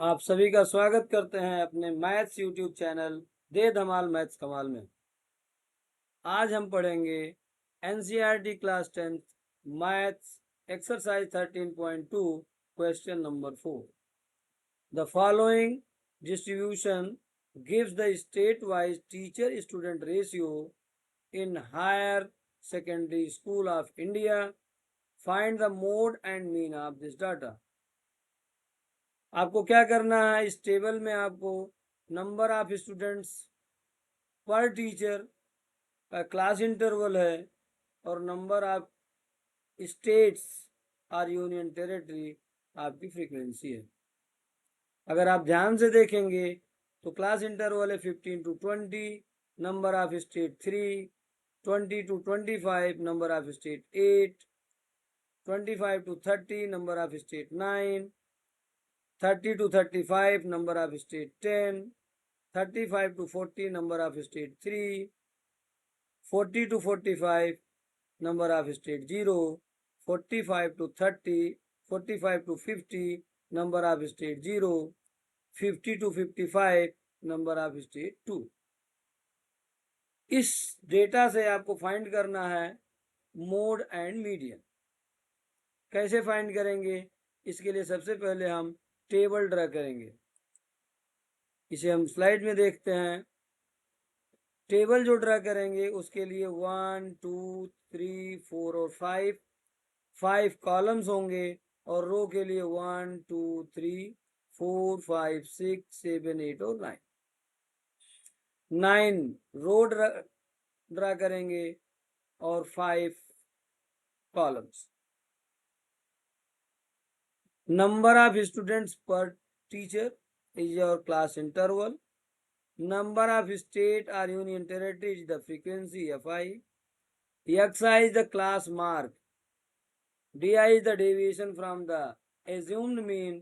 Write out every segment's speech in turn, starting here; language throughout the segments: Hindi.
आप सभी का स्वागत करते हैं अपने मैथ्स यूट्यूब चैनल दे धमाल मैथ्स कमाल में। आज हम पढ़ेंगे NCERT class 10th maths exercise 13.2 question number 4। The following distribution gives the state-wise teacher-student ratio in higher secondary school of India. Find the mode and mean of this data. आपको क्या करना है, इस टेबल में आपको नंबर ऑफ स्टूडेंट्स पर टीचर का क्लास इंटरवल है और नंबर ऑफ स्टेट्स और यूनियन टेरिटरी आपकी फ्रीक्वेंसी है। अगर आप ध्यान से देखेंगे तो क्लास इंटरवल है 15 to 20, number of state 3, 20 to 25, number of state 8, 25 to 30, number of state 9, 30 to 35, number of state 10, 35 to 40, number of state 3, 40 to 45, number of state 0, 45 to 30, 45 to 50, number of state 0, 50 to 55, number of state 2। इस डेटा से आपको फाइंड करना है मोड एंड मीडियन। कैसे फाइंड करेंगे? इसके लिए सबसे पहले हम टेबल ड्रा करेंगे। इसे हम स्लाइड में देखते हैं। टेबल जो ड्रा करेंगे उसके लिए 1, 2, 3, 4 और 5 कॉलम्स होंगे और रो के लिए 1, 2, 3, 4, 5, 6, 7, 8 और 9 रो ड्रा करेंगे और 5 कॉलम्स। नंबर ऑफ स्टूडेंट्स पर teacher is your class interval. Number of state or union territory is the frequency Fi. Xi is the class mark. Di is the deviation from the assumed mean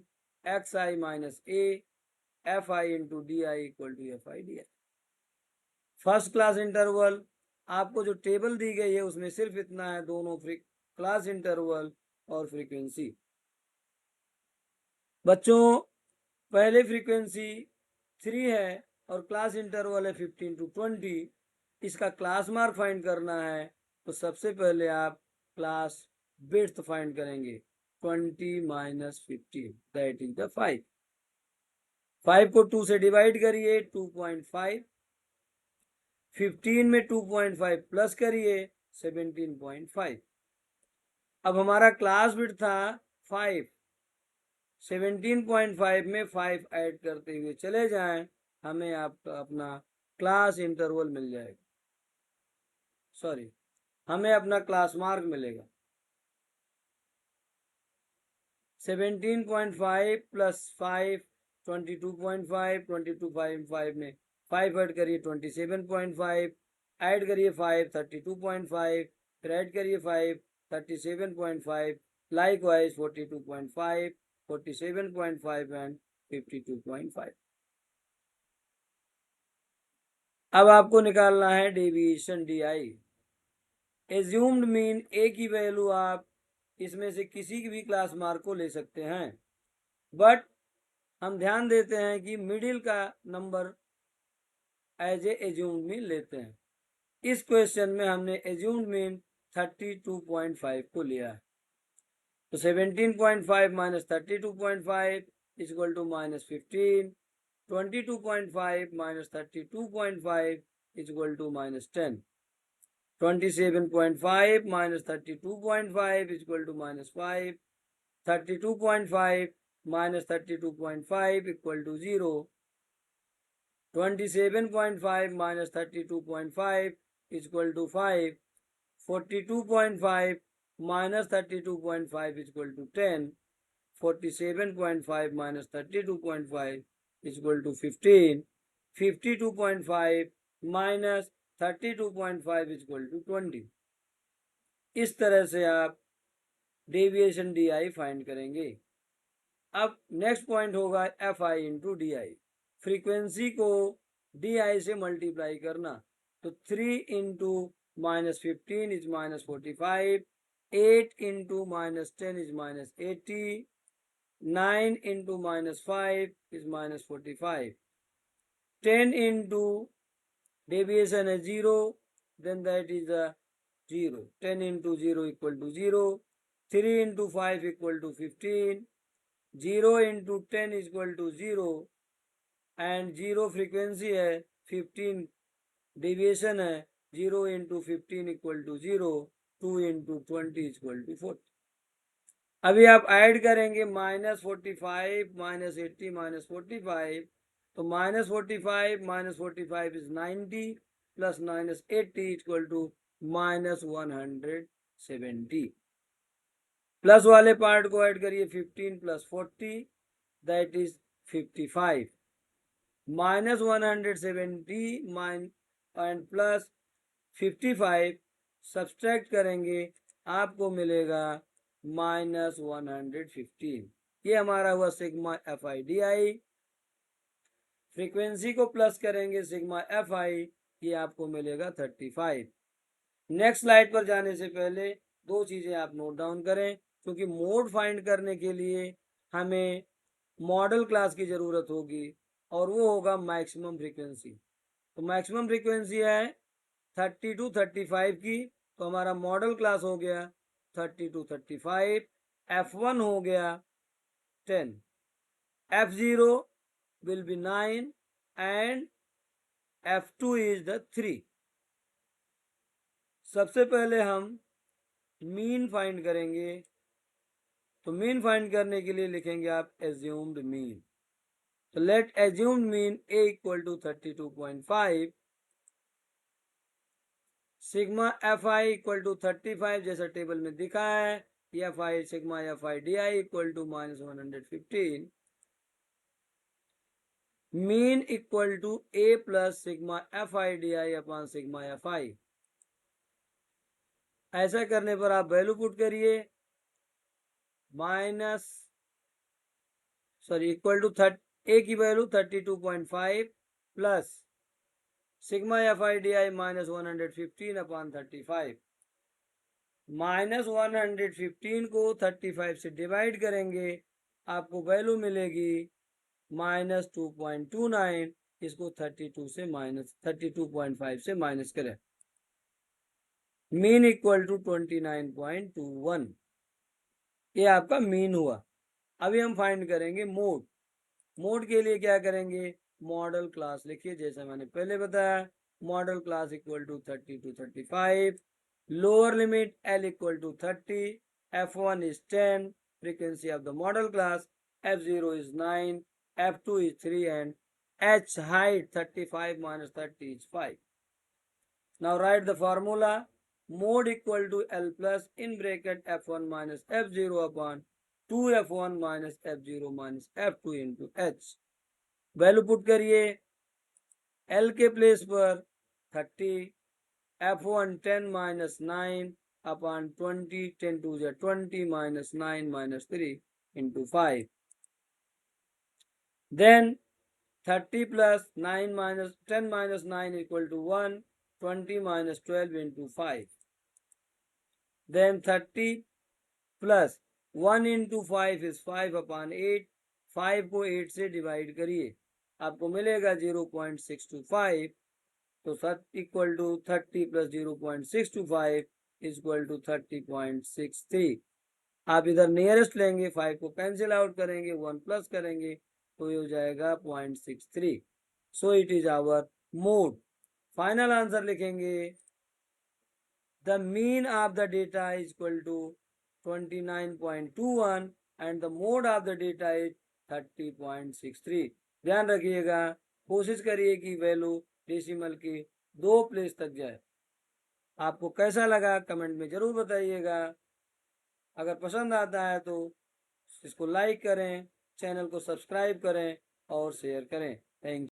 xi minus a. Fi into di equal to Fi di. First class interval आपको जो टेबल दी गई है उसमें सिर्फ इतना है, दोनों क्लास इंटरवल और फ्रीक्वेंसी। बच्चों, पहले फ्रीक्वेंसी 3 है और क्लास इंटरवल है 15 to 20। इसका क्लास मार्क फाइंड करना है तो सबसे पहले आप क्लास विड्थ फाइंड करेंगे। 20 minus 15 दैट इज द 5 को 2 से डिवाइड करिए 2.5, 15 में 2.5 प्लस करिए 17.5। अब हमारा क्लास विड्थ था 5, 17.5 में 5 ऐड करते हुए चले जाएं, हमें आपका अपना क्लास इंटरवल मिल जाएगा, सॉरी हमें अपना क्लास मार्क मिलेगा। 17.5 प्लस 5 22.5, 22.5 में 5 ऐड करिए 27.5, ऐड करिए 5 32.5, फिर ऐड करिए 5 37.5, लाइकवाइज 42.5, 47.5 एंड 52.5। अब आपको निकालना है deviation D I. Assumed mean A की वैल्यू आप इसमें से किसी भी क्लास मार्क को ले सकते हैं, बट हम ध्यान देते हैं कि मिडिल का number as a assumed mean लेते हैं। इस क्वेश्चन में हमने एज्यूम्ड मीन 32.5 को लिया है, तो 17.5 minus 32.5 is equal to minus 15, 22.5 minus 32.5 is equal to minus 10. 27.5 minus 32.5 is equal to minus 5. 32.5 minus 32.5 equal to 0. 27.5 minus 32.5 is equal to 5. 42.5 minus 32.5 is equal to 10. 47.5 minus 32.5 is equal to 15. 52.5 minus 32.5 is equal to 20। इस तरह से आप डेविएशन डी आई फाइंड करेंगे। अब नेक्स्ट पॉइंट होगा F I into D I. Frequency को डी आई से मल्टीप्लाई करना, तो 3 into minus 15 is minus 45, 8 into minus 10 is minus 80. 9 into minus 5 is minus 45. 10 into deviation is 0, then that is a 0. 10 into 0 equal to 0. 3 into 5 equal to 15. 0 into 10 is equal to 0. And 0 frequency है, 15 डेविएशन है. 0 into 15 equal to 0. 2 into 20 equal to 40. अभी आप ऐड करेंगे -45 -80 -45. तो -45 -45 is 90 plus -80 equal to -170. Plus वाले पार्ट को ऐड करिए. 15 plus 40 that is 55. -170 and plus 55 subtract करेंगे, आपको मिलेगा -115. ये हमारा हुआ सिग्मा FIDI. फ्रीक्वेंसी को प्लस करेंगे सिग्मा FI, ये आपको मिलेगा 35. नेक्स्ट स्लाइड पर जाने से पहले दो चीजें आप नोट डाउन करें, क्योंकि मोड फाइंड करने के लिए हमें मॉडल क्लास की जरूरत होगी और वो होगा मैक्सिमम फ्रीक्वेंसी. तो मैक्सिमम फ्रीक्वेंसी है 30 to 35 की, तो हमारा मॉडल क्लास हो गया 30 to 35. F1 हो गया 10. F0 will be 9 and F2 is the 3. सबसे पहले हम मीन फाइंड करेंगे. तो मीन फाइंड करने के लिए लिखेंगे आप एज्यूम्ड मीन. तो let assumed mean A equal to 32.5. Sigma FI equal to 35 जैसा टेबल में दिखा है. FI sigma FIDI equal to -115. Mean equal to A plus sigma FIDI upon sigma FI. ऐसा करने पर आप वैल्यू पुट करिए. इक्वल टू A की value 32.5 plus sigma FIDI -115 upon 35. -115 को 35 से डिवाइड करेंगे, आपको वैल्यू मिलेगी -2.29. इसको 32.5 से माइनस करें. Mean equal to 29.21. ये आपका मीन हुआ. अभी हम फाइंड करेंगे मोड. मोड के लिए क्या करेंगे, मॉडल क्लास लिखिए जैसा मैंने पहले बताया. Modal class equal to 30 to 35. Lower limit L equal to 30. F1 is 10. Frequency of the modal class. F0 is 9. F2 is 3 and H height 35 minus 30 is 5. Now write the formula. Mode equal to L plus in bracket F1 minus F0 upon 2F1 minus F0 minus F2 into H. Value put करिए. L के प्लेस पर 30. F1 10 minus 9 upon 20. 10 to the 20 minus 9 minus 3 into 5. Then 30 plus 9 minus 10 minus 9 equal to 1. 20 minus 12 into 5. Then 30 plus 1 into 5 is 5 upon 8. 5 को 8 से डिवाइड करिए, आपको मिलेगा 0.625. तो equal to 30 plus 0.625 equal to 30.63. आप इधर नियरेस्ट लेंगे, 5 को कैंसिल आउट करेंगे, 1 प्लस करेंगे तो ये हो जाएगा 0.63. So it is our mode. Final answer लिखेंगे. The mean of the data is equal to 29.21 and the mode of the data is 30.63. ध्यान रखिएगा, कोशिश करिए कि वैल्यू डेसिमल की 2 प्लेस तक जाए. आपको कैसा लगा कमेंट में जरूर बताइएगा. अगर पसंद आता है तो इसको लाइक करें, चैनल को सब्सक्राइब करें और शेयर करें. Thank you.